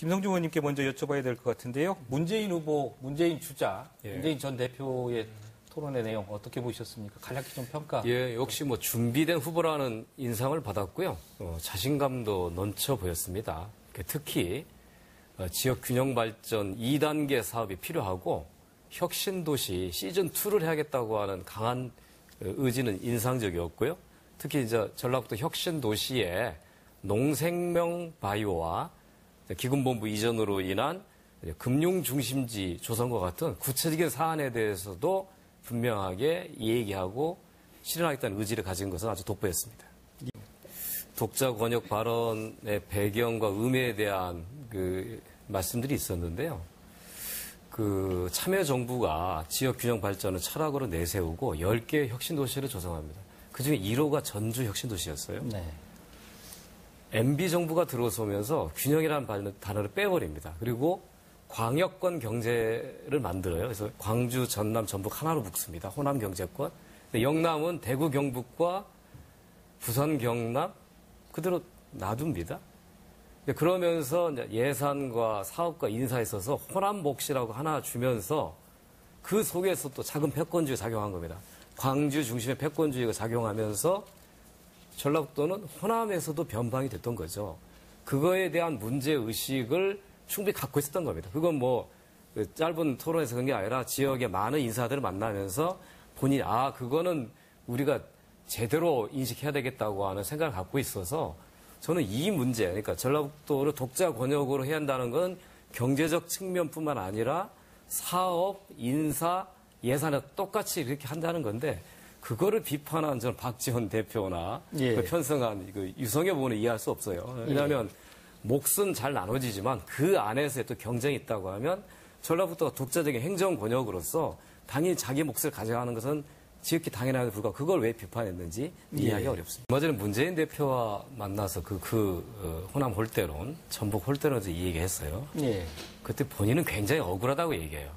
김성주 의원님께 먼저 여쭤봐야 될 것 같은데요. 문재인 후보, 문재인 주자, 문재인 전 대표의 토론의 내용 어떻게 보셨습니까? 간략히 좀 평가. 예, 역시 뭐 준비된 후보라는 인상을 받았고요. 자신감도 넘쳐 보였습니다. 특히 지역 균형 발전 2단계 사업이 필요하고 혁신도시 시즌2를 해야겠다고 하는 강한 의지는 인상적이었고요. 특히 이제 전라북도 혁신도시의 농생명 바이오와 기금본부 이전으로 인한 금융중심지 조성과 같은 구체적인 사안에 대해서도 분명하게 얘기하고 실현하겠다는 의지를 가진 것은 아주 돋보였습니다. 독자 권역 발언의 배경과 의미에 대한 그 말씀들이 있었는데요. 그 참여정부가 지역 균형 발전을 철학으로 내세우고 10개의 혁신도시를 조성합니다. 그중에 1호가 전주 혁신도시였어요. 네. MB정부가 들어서면서 균형이라는 단어를 빼버립니다. 그리고 광역권 경제를 만들어요. 그래서 광주, 전남, 전북 하나로 묶습니다. 호남 경제권. 근데 영남은 대구, 경북과 부산, 경남 그대로 놔둡니다. 그러면서 예산과 사업과 인사에 있어서 호남 몫이라고 하나 주면서 그 속에서 또 작은 패권주의 작용한 겁니다. 광주 중심의 패권주의가 작용하면서 전라북도는 호남에서도 변방이 됐던 거죠. 그거에 대한 문제의식을 충분히 갖고 있었던 겁니다. 그건 뭐 짧은 토론에서 그런 게 아니라 지역의 많은 인사들을 만나면서 본인이 그거는 우리가 제대로 인식해야 되겠다고 하는 생각을 갖고 있어서 저는 이 문제, 그러니까 전라북도를 독자 권역으로 해야 한다는 건 경제적 측면뿐만 아니라 사업, 인사, 예산에 똑같이 이렇게 한다는 건데 그거를 비판한 저는 박지원 대표나 그 편성한 그 유성엽 의원을 이해할 수 없어요. 왜냐하면 몫은 잘 나눠지지만 그 안에서의 또 경쟁이 있다고 하면 전라북도가 독자적인 행정 권역으로서 당연히 자기 몫을 가져가는 것은 지극히 당연함에도 불구하고 그걸 왜 비판했는지 이해하기 어렵습니다. 얼마 전에 문재인 대표와 만나서 호남 홀대론, 전북 홀대론에서 이 얘기했어요. 그때 본인은 굉장히 억울하다고 얘기해요.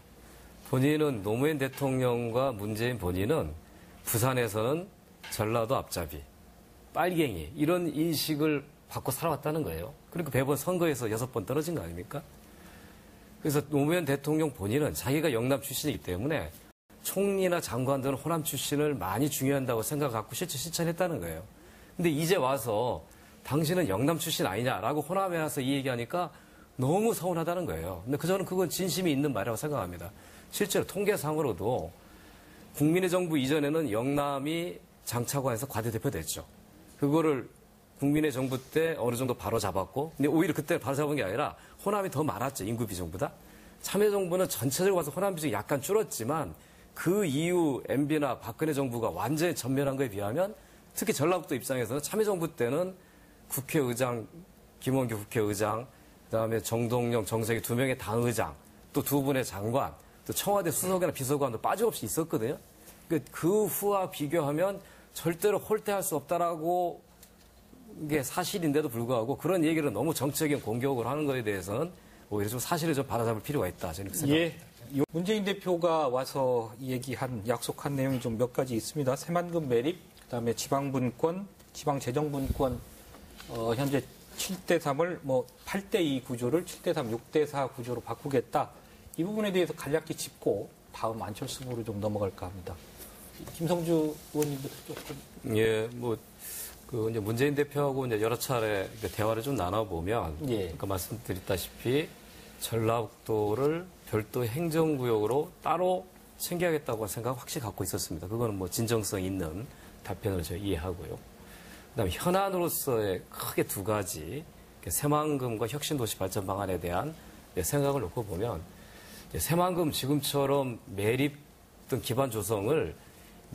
본인은 노무현 대통령과 문재인 본인은 부산에서는 전라도 앞잡이, 빨갱이 이런 인식을 받고 살아왔다는 거예요. 그러니까 매번 선거에서 6번 떨어진 거 아닙니까? 그래서 노무현 대통령 본인은 자기가 영남 출신이기 때문에 총리나 장관들은 호남 출신을 많이 중요한다고 생각하고 실제 실천했다는 거예요. 근데 이제 와서 당신은 영남 출신 아니냐라고 호남에 와서 이 얘기하니까 너무 서운하다는 거예요. 근데 저는 그건 진심이 있는 말이라고 생각합니다. 실제로 통계상으로도 국민의 정부 이전에는 영남이 장차관에서 과대대표 됐죠. 그거를 국민의 정부 때 어느 정도 바로 잡았고, 근데 오히려 그때 바로 잡은 게 아니라 호남이 더 많았죠. 인구 비중보다. 참여정부는 전체적으로 봐서 호남 비중이 약간 줄었지만 그 이후 MB나 박근혜 정부가 완전히 전멸한 거에 비하면 특히 전라북도 입장에서는 참여정부 때는 국회의장, 김원규 국회의장, 그다음에 정동영, 정세기 2명의 당의장, 또 2분의 장관, 또 청와대 수석이나 비서관도 빠짐없이 있었거든요. 그 후와 비교하면 절대로 홀대할 수 없다라고 이게 사실인데도 불구하고 그런 얘기를 너무 정치적인 공격을 하는 것에 대해서는 오히려 좀 사실을 좀 바로잡을 필요가 있다. 저는 그렇게 생각합니다. 문재인 대표가 와서 얘기한, 약속한 내용이 좀 몇 가지 있습니다. 새만금 매립, 그다음에 지방분권, 지방재정분권, 현재 7대3을 8대2 구조를 7대3, 6대4 구조로 바꾸겠다. 이 부분에 대해서 간략히 짚고 다음 안철수 후보로 좀 넘어갈까 합니다. 김성주 의원님부터 조금. 이제 문재인 대표하고 이제 여러 차례 대화를 좀 나눠보면, 아까 말씀드렸다시피 전라북도를 별도 행정구역으로 따로 챙겨야겠다고 생각 확실히 갖고 있었습니다. 그거는 진정성 있는 답변을 제가 이해하고요. 그다음에 현안으로서의 크게 2가지, 새만금과 혁신도시 발전 방안에 대한 생각을 놓고 보면, 새만금 지금처럼 매립 등 기반 조성을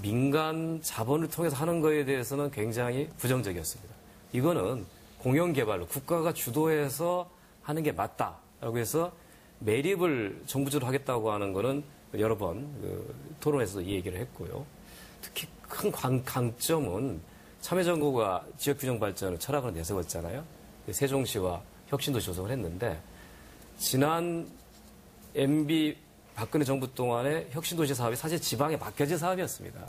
민간 자본을 통해서 하는 거에 대해서는 굉장히 부정적이었습니다. 이거는 공영개발로 국가가 주도해서 하는 게 맞다라고 해서 매립을 정부적으로 하겠다고 하는 거는 여러 번 토론에서도 이 얘기를 했고요. 특히 큰 강점은 참여정부가 지역균형 발전을 철학으로 내세웠잖아요. 세종시와 혁신도시 조성을 했는데 지난 MB 박근혜 정부 동안에 혁신도시 사업이 사실 지방에 맡겨진 사업이었습니다.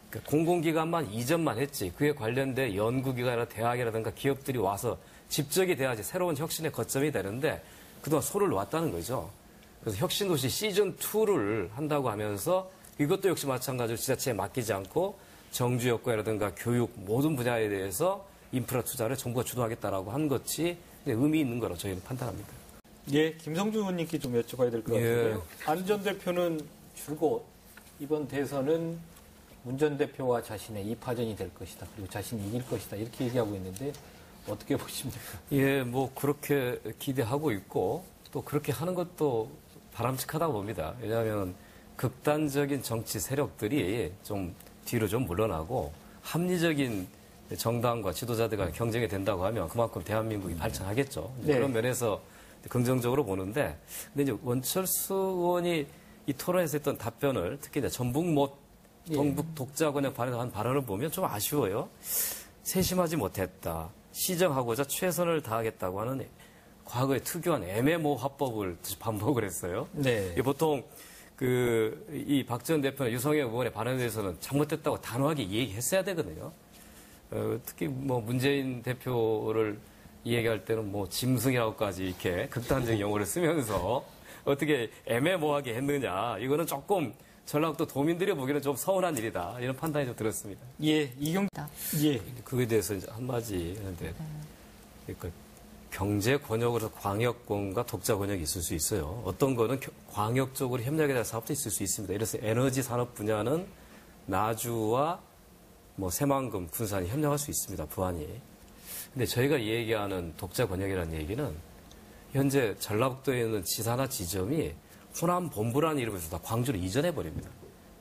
그러니까 공공기관만 이전만 했지 그에 관련된 연구기관이나 대학이라든가 기업들이 와서 집적이 돼야지 새로운 혁신의 거점이 되는데 그동안 소를 놓았다는 거죠. 그래서 혁신도시 시즌2를 한다고 하면서 이것도 역시 마찬가지로 지자체에 맡기지 않고 정주 여건이라든가 교육 모든 분야에 대해서 인프라 투자를 정부가 주도하겠다라고 한 것이 의미 있는 거로 저희는 판단합니다. 예, 김성주 의원님께 좀 여쭤봐야 될 것 같은데요. 안 전 대표는 줄곧 이번 대선은 문 전 대표와 자신의 2파전이 될 것이다. 그리고 자신이 이길 것이다. 이렇게 얘기하고 있는데 어떻게 보십니까? 예, 뭐 그렇게 기대하고 있고 또 그렇게 하는 것도 바람직하다고 봅니다. 왜냐하면 극단적인 정치 세력들이 좀 뒤로 좀 물러나고 합리적인 정당과 지도자들과 경쟁이 된다고 하면 그만큼 대한민국이 발전하겠죠. 네. 그런 면에서 긍정적으로 보는데, 근데 이제 원철수 의원이 이 토론에서 했던 답변을 특히 이제 전북 동북 독자 권역 발언에서 한 발언을 보면 좀 아쉬워요. 세심하지 못했다. 시정하고자 최선을 다하겠다고 하는 과거의 특유한 애매모 화법을 반복을 했어요. 네. 보통 이 박 전 대표나 유성애 의원의 발언에 대해서는 잘못됐다고 단호하게 얘기했어야 되거든요. 특히 뭐 문재인 대표를 얘기할 때는 뭐 짐승이라고까지 이렇게 극단적인 용어를 쓰면서 어떻게 애매모호하게 했느냐. 이거는 조금 전라북도 도민들이 보기에는 좀 서운한 일이다. 이런 판단이 좀 들었습니다. 예, 예. 그거에 대해서 이제 한마디 하는데, 그러니까 경제 권역으로서 광역권과 독자 권역이 있을 수 있어요. 어떤 거는 광역적으로 협력에 대한 사업도 있을 수 있습니다. 예를 들어서 에너지 산업 분야는 나주와 뭐 새만금, 군산이 협력할 수 있습니다. 부안이. 근데 저희가 얘기하는 독자 권역이라는 얘기는 현재 전라북도에 있는 지사나 지점이 호남 본부라는 이름에서 다 광주로 이전해 버립니다.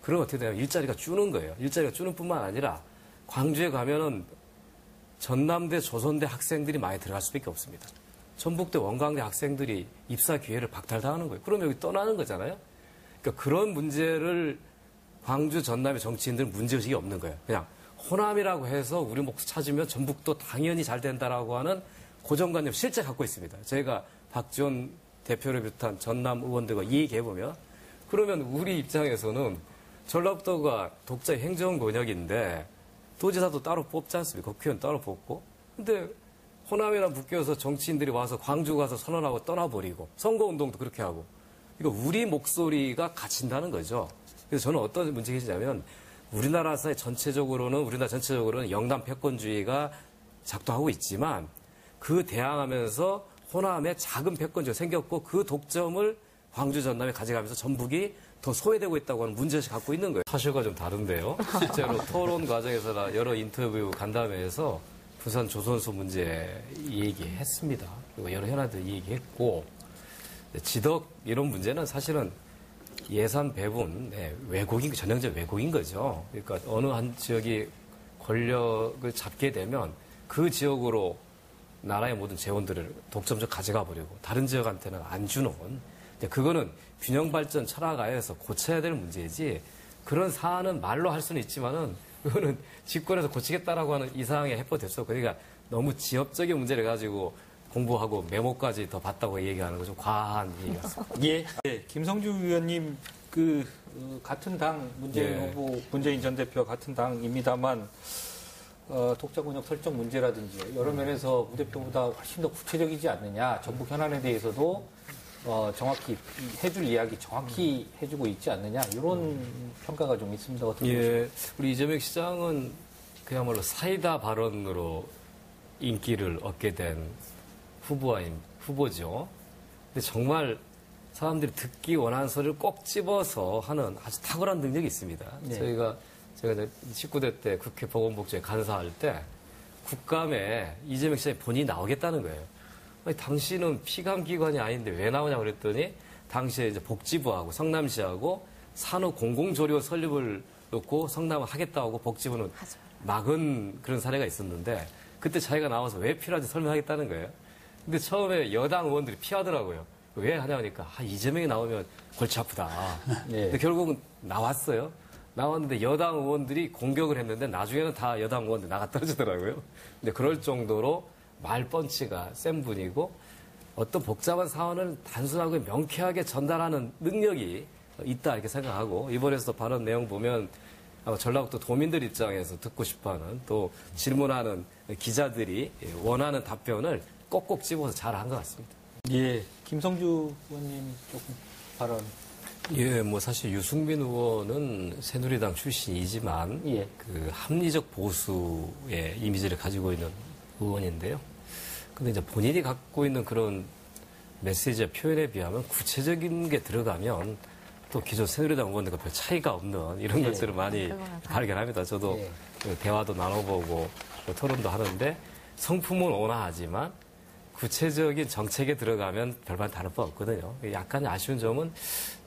그러면 어떻게 되냐면 일자리가 주는 거예요. 일자리가 주는 뿐만 아니라 광주에 가면은 전남대, 조선대 학생들이 많이 들어갈 수밖에 없습니다. 전북대, 원광대 학생들이 입사 기회를 박탈당하는 거예요. 그러면 여기 떠나는 거잖아요. 그러니까 그런 문제를 광주, 전남의 정치인들은 문제의식이 없는 거예요. 그냥 호남이라고 해서 우리 몫을 찾으면 전북도 당연히 잘 된다라고 하는 고정관념 실제 갖고 있습니다. 저희가 박지원 대표를 비롯한 전남 의원들과 얘기해보면 그러면 우리 입장에서는 전라북도가 독자 행정 권역인데 도지사도 따로 뽑지 않습니까? 국회의원 따로 뽑고. 근데 호남이랑 묶여서 정치인들이 와서 광주 가서 선언하고 떠나버리고 선거운동도 그렇게 하고 이거 우리 목소리가 갇힌다는 거죠. 그래서 저는 어떤 문제이냐면 우리나라 전체적으로는 영남 패권주의가 작동하고 있지만 그 대항하면서 호남에 작은 패권주의가 생겼고 그 독점을 광주 전남에 가져가면서 전북이 더 소외되고 있다고 하는 문제를 갖고 있는 거예요. 사실과 좀 다른데요. 실제로 토론 과정에서나 여러 인터뷰 간담회에서 부산 조선소 문제 얘기했습니다. 그리고 여러 현안들 얘기했고 지덕 이런 문제는 사실은 예산 배분 전형적 왜곡인 거죠. 그러니까 어느 한 지역이 권력을 잡게 되면 그 지역으로 나라의 모든 재원들을 독점적 가져가 버리고 다른 지역한테는 안 주는 그거는 균형 발전 철학하에서 고쳐야 될 문제지 그런 사안은 말로 할 수는 있지만은 그거는 집권에서 고치겠다라고 하는 이상의 해법됐어. 그러니까 너무 지역적인 문제를 가지고 공부하고 메모까지 더 봤다고 얘기하는 거 좀 과한 얘기 같습니다. 예. 네, 김성주 의원님 같은 당 문재인 후보, 문재인 전 대표와 같은 당입니다만 독자 권역 설정 문제라든지 여러 면에서 문 대표보다 훨씬 더 구체적이지 않느냐. 전북 현안에 대해서도 정확히 해줄 이야기 정확히 해주고 있지 않느냐. 이런 평가가 좀 있습니다. 어떻게 보십니까? 우리 이재명 시장은 그야말로 사이다 발언으로 인기를 얻게 된 후보죠. 근데 정말 사람들이 듣기 원하는 소리를 꼭 집어서 하는 아주 탁월한 능력이 있습니다. 네. 제가 19대 때 국회 보건복지에 간사할 때 국감에 이재명 시장이 본인이 나오겠다는 거예요. 아니, 당신은 피감기관이 아닌데 왜 나오냐고 그랬더니 당시에 이제 복지부하고 성남시하고 산후 공공조리원 설립을 놓고 성남을 하겠다고 복지부는 막은 그런 사례가 있었는데 그때 자기가 나와서 왜 필요한지 설명하겠다는 거예요. 근데 처음에 여당 의원들이 피하더라고요. 왜 하냐니까 이재명이 나오면 골치 아프다. 네. 근데 결국은 나왔어요. 나왔는데 여당 의원들이 공격을 했는데 나중에는 다 여당 의원들 나가 떨어지더라고요. 근데 그럴 정도로 말 펀치가 센 분이고 어떤 복잡한 사안을 단순하고 명쾌하게 전달하는 능력이 있다 이렇게 생각하고 이번에서 발언 내용 보면 아마 전라북도 도민들 입장에서 듣고 싶어하는 또 질문하는 기자들이 원하는 답변을 꼭꼭 집어서 잘한 것 같습니다. 예, 김성주 의원님 조금 발언. 예, 뭐 사실 유승민 의원은 새누리당 출신이지만 예. 그 합리적 보수의 이미지를 가지고 있는 의원인데요. 근데 이제 본인이 갖고 있는 그런 메시지와 표현에 비하면 구체적인 게 들어가면 또 기존 새누리당 의원들과 별 차이가 없는 이런 예. 것들을 많이 발견합니다. 저도 예. 그 대화도 나눠보고 토론도 하는데 성품은 온화하지만 구체적인 정책에 들어가면 별반 다를 바 없거든요. 약간 아쉬운 점은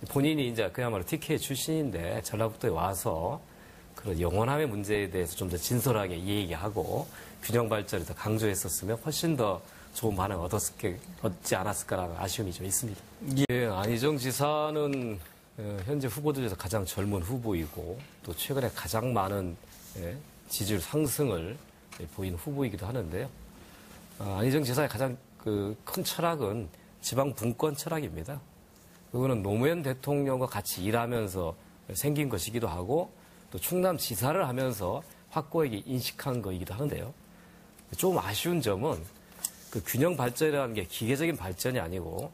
본인이 이제 그야말로 TK 출신인데 전라북도에 와서 그런 영원함의 문제에 대해서 좀 더 진솔하게 얘기하고 균형 발전을 더 강조했었으면 훨씬 더 좋은 반응을 얻지 않았을까라는 아쉬움이 좀 있습니다. 예, 안희정 지사는 현재 후보들 중에서 가장 젊은 후보이고 또 최근에 가장 많은 지지율 상승을 보인 후보이기도 하는데요. 안희정 지사의 가장 큰 철학은 지방 분권 철학입니다. 그거는 노무현 대통령과 같이 일하면서 생긴 것이기도 하고 또 충남지사를 하면서 확고하게 인식한 것이기도 하는데요. 좀 아쉬운 점은 그 균형 발전이라는 게 기계적인 발전이 아니고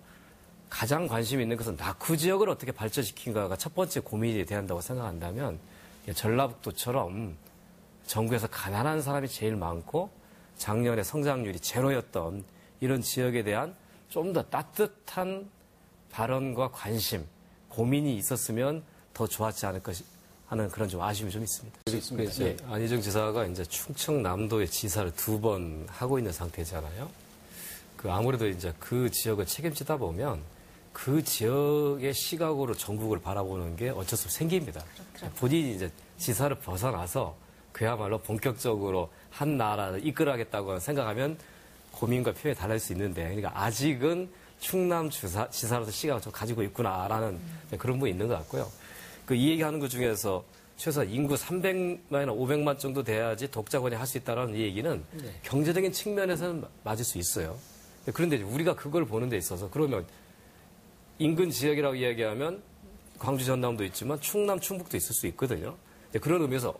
가장 관심 있는 것은 낙후 지역을 어떻게 발전시킨가가 첫 번째 고민이 돼야 한다고 생각한다면 전라북도처럼 전국에서 가난한 사람이 제일 많고 작년에 성장률이 제로였던 이런 지역에 대한 좀 더 따뜻한 발언과 관심, 고민이 있었으면 더 좋았지 않을 것이 하는 그런 좀 아쉬움이 좀 있습니다. 이제 안희정 지사가 이제 충청남도의 지사를 2번 하고 있는 상태잖아요. 아무래도 이제 그 지역을 책임지다 보면 그 지역의 시각으로 전국을 바라보는 게 어쩔 수 없이 생깁니다. 그렇죠. 본인이 이제 지사를 벗어나서 그야말로 본격적으로 한 나라를 이끌어가겠다고 생각하면 고민과 표현이 달라질 수 있는데, 그러니까 아직은 충남 지사로서 시각을 좀 가지고 있구나라는 그런 부분이 있는 것 같고요. 이 얘기하는 것 중에서 최소 인구 300만이나 500만 정도 돼야지 독자권이 할 수 있다는 이 얘기는 경제적인 측면에서는 맞을 수 있어요. 그런데 우리가 그걸 보는 데 있어서 그러면 인근 지역이라고 이야기하면 광주 전남도 있지만 충남 충북도 있을 수 있거든요. 그런 의미에서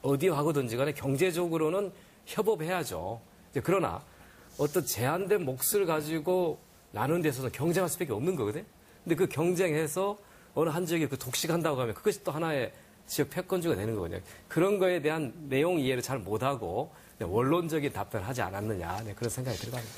어디 하고든지 간에 경제적으로는 협업해야죠. 그러나 어떤 제한된 몫을 가지고 나누는 데 있어서 경쟁할 수밖에 없는 거거든요. 근데 그 경쟁해서 어느 한 지역에 독식한다고 하면 그것이 또 하나의 지역 패권주가 되는 거거든요. 그런 거에 대한 내용 이해를 잘 못하고 원론적인 답변을 하지 않았느냐 그런 생각이 들어갑니다.